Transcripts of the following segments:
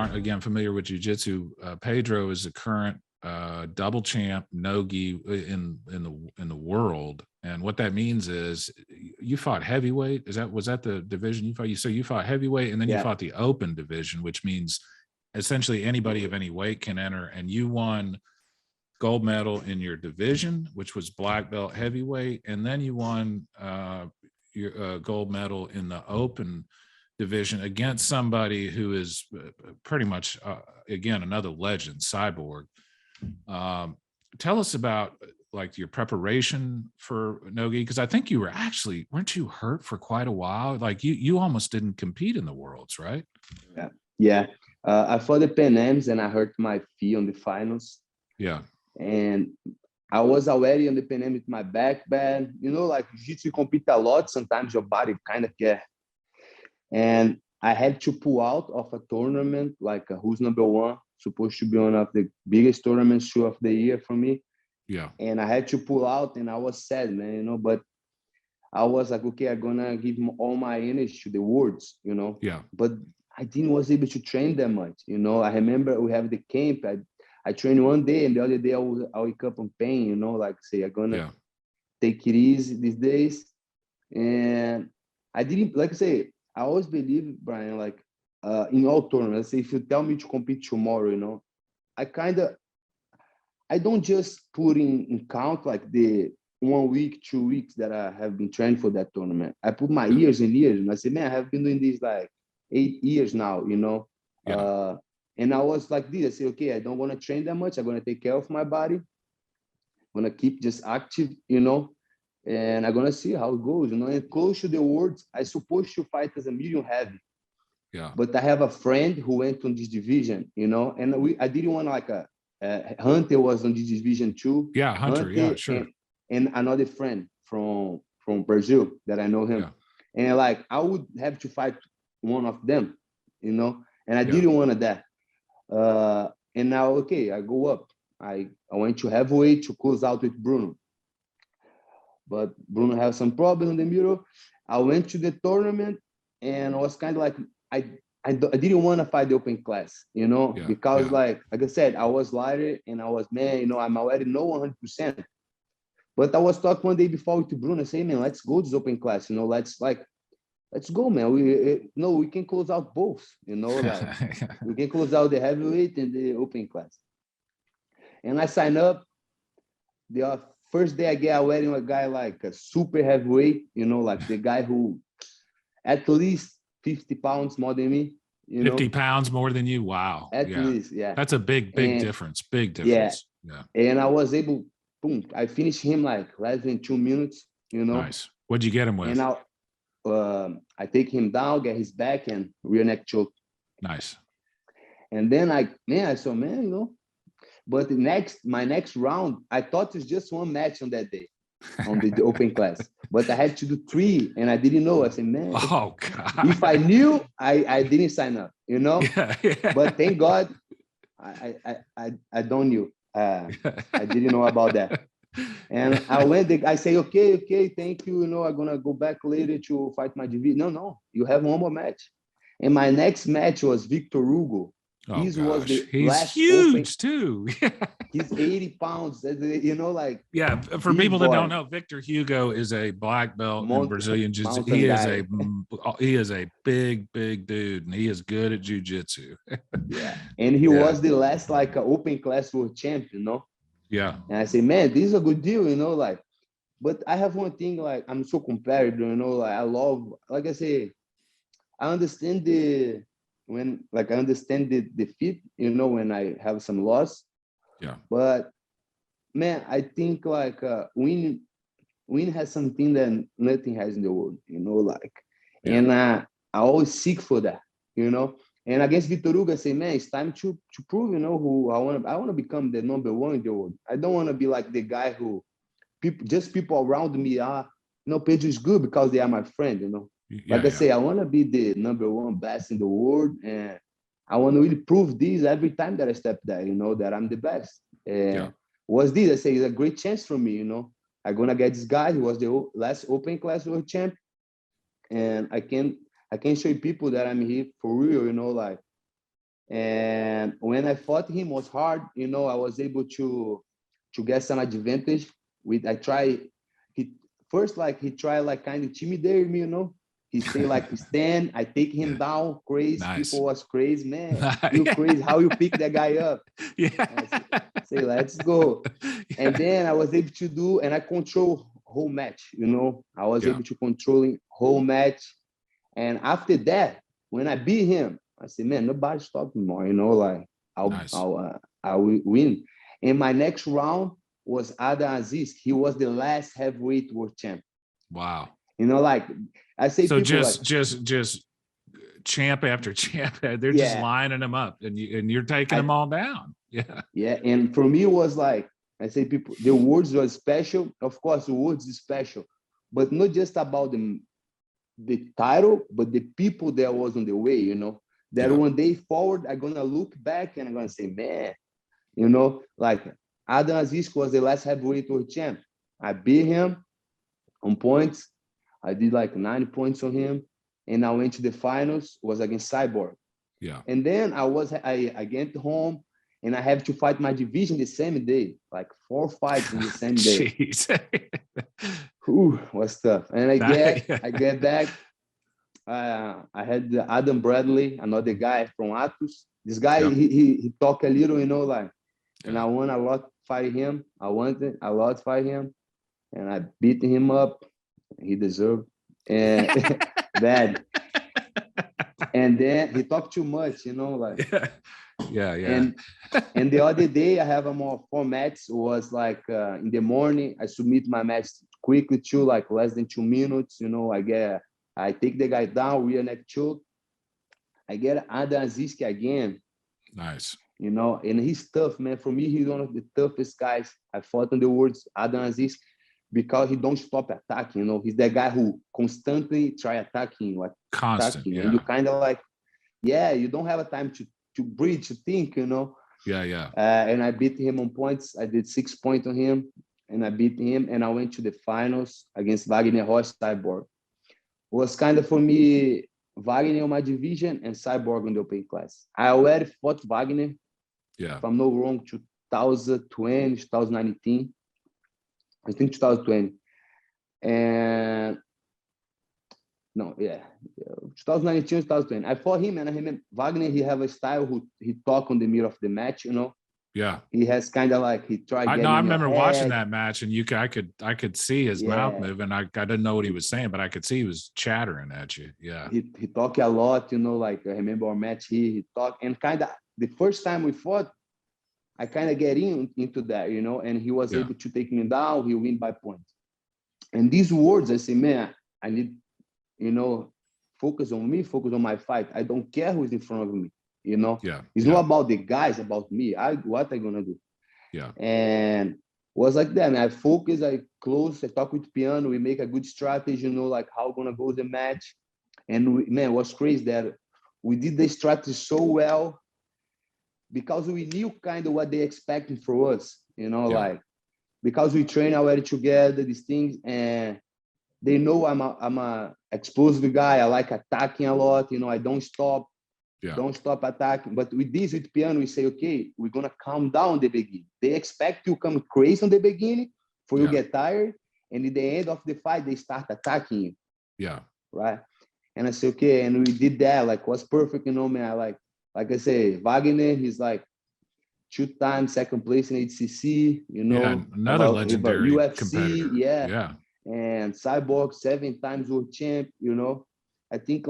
aren't again familiar with jiu-jitsu, Pedro is the current double champ NoGi in the world. And what that means is you fought heavyweight. Was that the division you fought? So you fought heavyweight, and then you fought the open division, which means essentially anybody of any weight can enter. And you won gold medal in your division, which was black belt heavyweight, and then you won your gold medal in the open division against somebody who is pretty much again another legend, Cyborg. Tell us about like your preparation for NoGi, because I think you weren't you hurt for quite a while? Like you almost didn't compete in the Worlds, right? Yeah. I fought the Pan Ams and I hurt my feet on the finals. Yeah. And I was already on the Pan Am with my back bad. You know, like jiu-jitsu, compete a lot. Sometimes your body kind of get. And I had to pull out of a tournament, like who's number one, supposed to be one of the biggest tournaments of the year for me. Yeah. And I had to pull out, and I was sad, man, you know, but I was like, okay, I'm gonna give all my energy to the Worlds, you know. Yeah. But I didn't was able to train that much, you know. I remember we have the camp. I trained one day, and the other day I wake up in pain, you know, like say I'm gonna take it easy these days. And I didn't, like I say, I always believe, Brian, like in all tournaments, if you tell me to compete tomorrow, you know, I don't just put in count like the 1 week, 2 weeks that I have been training for that tournament. I put my years and years, and I say, man, I have been doing this like 8 years now, you know. And I was like this. I say, okay, I don't want to train that much. I'm going to take care of my body. I'm going to keep just active, you know, and I'm going to see how it goes, you know. And close to the Worlds, I supposed to fight as a medium heavy. Yeah. But I have a friend who went on this division, you know, and I didn't want like Hunter was on this division too. Yeah, Hunter, yeah, sure. And another friend from Brazil that I know him. Yeah. And like I would have to fight one of them, you know, and I didn't want that. And now, okay, I go up. I went to heavyweight to close out with Bruno. But Bruno had some problem in the middle. I went to the tournament and I was kind of like, I didn't want to fight the open class, you know, because like I said, I was lighter and I was, man, you know, I'm already know 100%. But I was talking one day before with Bruno, saying, man, let's go to this open class, you know, let's go, man. We can close out both, you know, like we can close out the heavyweight and the open class. And I signed up. The first day I get wearing a guy like a super heavyweight, you know, like the guy who at least 50 pounds more than me. 50 pounds more than you? Wow. At least, yeah. That's a big difference. Big difference. Yeah. And I was able, boom, I finished him like less than 2 minutes, you know. Nice. What'd you get him with? And I take him down, get his back and rear neck choke. Nice. And then I saw, man, you know. But my next round, I thought it was just one match on that day, on the open class. But I had to do 3, and I didn't know. I said, man, oh God. If I knew, I didn't sign up, you know. But thank God, I don't knew. I didn't know about that. And I went. I say, okay, thank you. You know, I'm gonna go back later to fight my division. No, you have one more match. And my next match was Victor Hugo. Oh, was the he's last huge too. He's 80 pounds, you know, like. Yeah, for people that don't know, Victor Hugo is a black belt in Brazilian jiu-jitsu. He is a big dude, and he is good at jiu-jitsu. Yeah, and he was the last like open class world champ, you know. Yeah. And I say, man, this is a good deal, you know, like. But I have one thing, like I'm so competitive, you know, like I love, like I say, I understand the defeat, you know, when I have some loss. Yeah. But man, I think like win has something that nothing has in the world, you know, like. And I always seek for that, you know. And against Vitor Hugo, I say, man, it's time to prove, you know, who I want to become the number one in the world. I don't want to be like the guy who people around me are, you know, Pedro is good because they are my friend, you know. Like I say, I want to be the number one best in the world, and I want to really prove this every time that I step there, you know, that I'm the best. And what's this? I say, it's a great chance for me, you know. I'm going to get this guy who was the last open class world champ, and I can show people that I'm here for real, you know, like And when I fought him, it was hard. I was able to get some advantage. I try. He first he tried kind of intimidate me. He say he stand. I take him down. Crazy. Nice. People was crazy, man. You crazy? How you pick that guy up? Yeah. Say let's go. And then I was able to do, and I control whole match. I was able to controlling whole match. And after that, when I beat him, I said, man, nobody stopped me more. I will win. And my next round was Adam Aziz. He was the last heavyweight world champ. Wow. I say, so people just champ after champ, they're just lining them up, and you're taking them all down. Yeah. And for me, it was I say, people, the words was special. Of course, the words is special, but not just about the title, but the people that was on the way. That one day forward, I'm gonna look back and I'm gonna say, man, Adam Aziz was the last heavyweight world champ. I beat him on points. I did 9 points on him, and I went to the finals. Was against Cyborg. Yeah. And then I get home, and I have to fight my division the same day, 4 fights in the same day. Ooh, was tough. And I get back. I had Adam Bradley, another guy from Atos. This guy, he talk a little, and I won a lot fighting him. I wanted a lot fight him, and I beat him up. He deserved and bad. And then he talked too much, Yeah. And the other day I have a more formats. Was in the morning I submit my match quickly too, less than 2 minutes. I take the guy down, rear neck choke. I get Adam Aziz again. Nice. And he's tough, man. For me, he's one of the toughest guys I fought in the world, Adam Aziz, because he don't stop attacking. He's that guy who constantly try attacking, constant. Yeah. And you kind of you don't have a time to breathe, to think, Yeah. And I beat him on points. I did 6 points on him, and I beat him, and I went to the finals against Wagner Rocha Cyborg. Was kind of, for me, Wagner on my division and Cyborg on the open class. I already fought Wagner, if I'm not wrong, 2020, 2019. I think 2020. And 2019, 2020. I fought him, and I remember Wagner, he have a style who he talk on the middle of the match, Yeah. He has kind of he tried. I remember watching that match, and I could see his mouth moving. I didn't know what he was saying, but I could see he was chattering at you. Yeah. He talked a lot, I remember our match he talked, and kind of the first time we fought, I kind of get into that, and he was able to take me down. He win by points. And these words, I say, man, I need, focus on me, focus on my fight. I don't care who's in front of me. It's not about the guys, about me. What I gonna do? Yeah. And was like that, man. I focus, I close, I talk with Piano, we make a good strategy, how gonna go the match. And it was crazy that we did the strategy so well because we knew kind of what they expected for us, because we train already together, these things, and they know I'm a explosive guy. I like attacking a lot, I don't stop. Don't stop attacking. But with Piano, we say, okay, we're gonna calm down the beginning. They expect you come crazy on the beginning for you get tired, and at the end of the fight, they start attacking you. Yeah. Right. And I say, okay, and we did that. Was perfect, man. Like I say, Wagner, he's 2-time second place in HCC. Another legendary UFC, competitor. Yeah. And Cyborg 7 times world champ. I think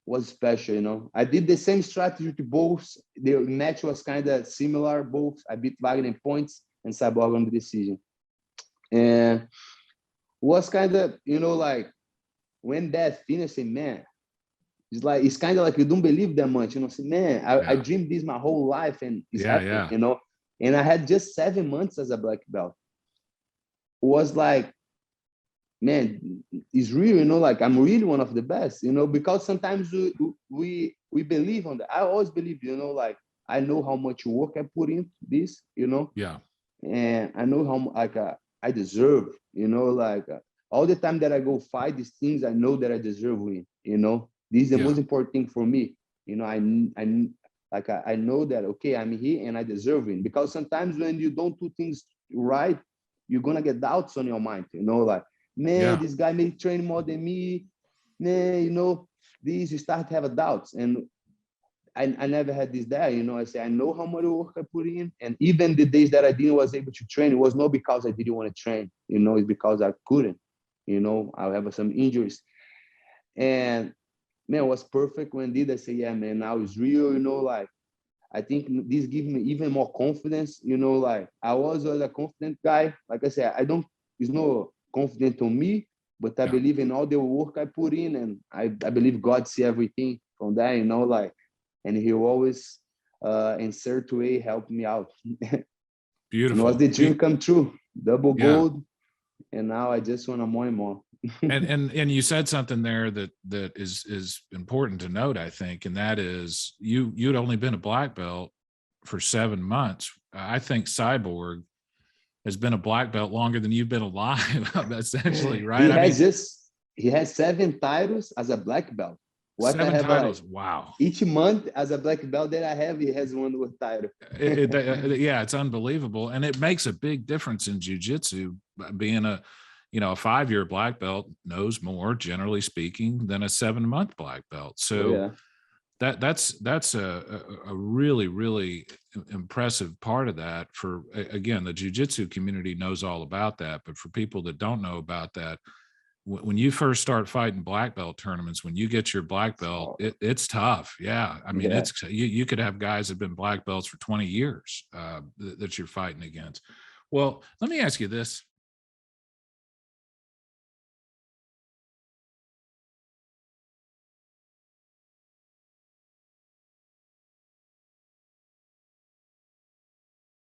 was special, I did the same strategy to both. The match was kind of similar, both. I beat Wagner in points and Cyborg on the decision. And was kind of, when that finished, man, it's kind of you don't believe that much, say, man, I dreamed this my whole life, and it's happening, and I had just 7 months as a black belt. It was man, it's real, I'm really one of the best, because sometimes we believe on that. I always believe, I know how much work I put into this, Yeah. And I know how I deserve, all the time that I go fight these things, I know that I deserve win, This is the most important thing for me, Like I know that, okay, I'm here and I deserve it. Because sometimes when you don't do things right, you're gonna get doubts on your mind, you know, like, man, Yeah. this guy may train more than me, man, you know, this, you start to have a doubts. And I never had this there, you know. I say I know how much work I put in, and even the days that I didn't was able to train, it was not because I didn't want to train, you know, it's because I couldn't, you know. I have some injuries, and man, it was perfect when did I say, yeah, man, now it's real, you know, like I think this gives me even more confidence, you know, like I was a confident guy. Like I said, I don't, it's no confident on me, but I Yeah. believe in all the work I put in, and I believe God see everything from there, you know, like, and he always in certain way help me out. And was Beautiful. the dream come true, double Yeah. gold, and now I just want to more and more. And you said something there that is important to note, I think, and that is you'd only been a black belt for 7 months. I think Cyborg has been a black belt longer than you've been alive, essentially, right? He I mean, has just, he has 7 titles as a black belt. What I 7 have, like titles. Wow. each month as a black belt that I have, he has one with title. Yeah, it's unbelievable, and it makes a big difference in jiu-jitsu. Being a, you know, a 5-year black belt knows more, generally speaking, than a 7-month black belt. Oh So yeah, that's a really really impressive part of that. For again, the jiu-jitsu community knows all about that, but for people that don't know about that, when you first start fighting black belt tournaments, when you get your black belt, so, it's tough. Yeah. I mean, yeah. it's, you could have guys that have been black belts for 20 years that you're fighting against. Well, let me ask you this.